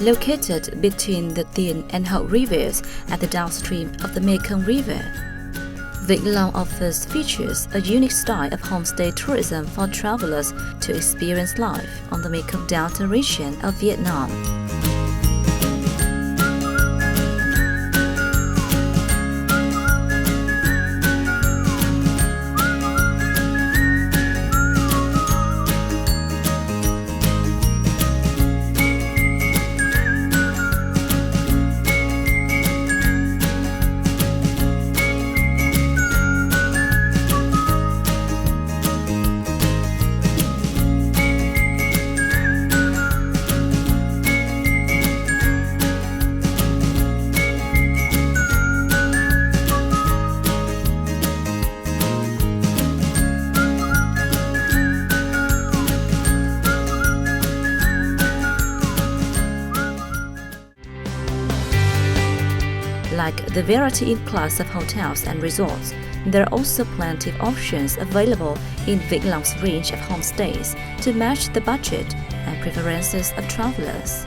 Located between the Dinh and Hậu rivers at the downstream of the Mekong River, Vinh Long offers features a unique style of homestay tourism for travelers to experience life on the Mekong Delta region of Vietnam. Like the variety in class of hotels and resorts, there are also plenty of options available in Vinh Long's range of homestays to match the budget and preferences of travelers.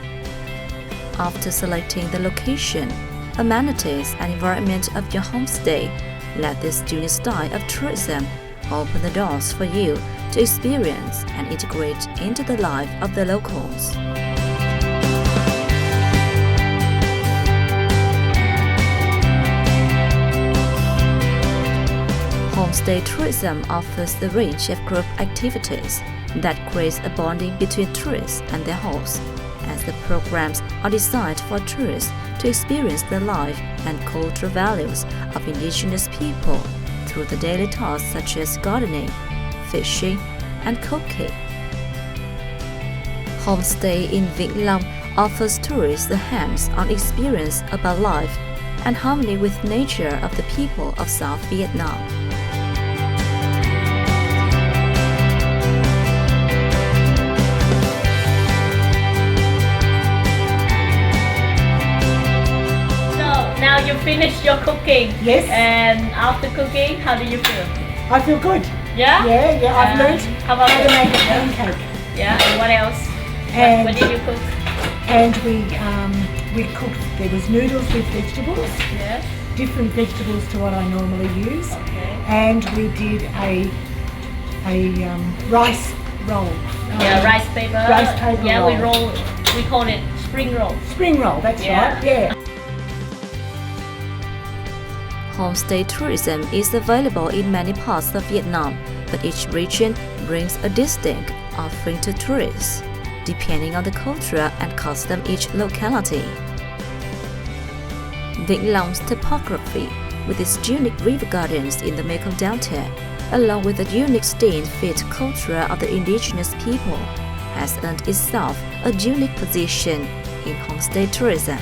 After selecting the location, amenities and environment of your homestay, let this unique style of tourism open the doors for you to experience and integrate into the life of the locals. Homestay tourism offers a range of group activities that creates a bonding between tourists and their hosts, as the programs are designed for tourists to experience the life and cultural values of indigenous people through the daily tasks such as gardening, fishing, and cooking. Homestay in Vinh Long offers tourists a hands-on experience about life and harmony with nature of the people of South Vietnam. Now you finished your cooking. Yes. And after cooking, how do you feel? I feel good. Yeah? Yeah. I've learned how about how to make a pancake. Yeah, and what else? And what did you cook? And we cooked, there was noodles with vegetables. Yes. Different vegetables to what I normally use. Okay. And we did a rice roll. Rice paper. Rice paper roll. We call it spring roll. Spring roll, that's right, yeah. Homestay tourism is available in many parts of Vietnam, but each region brings a distinct offering to tourists, depending on the culture and custom each locality. Vinh Long's topography, with its unique river gardens in the Mekong Delta, along with the unique stay-and-fit culture of the indigenous people, has earned itself a unique position in homestay tourism.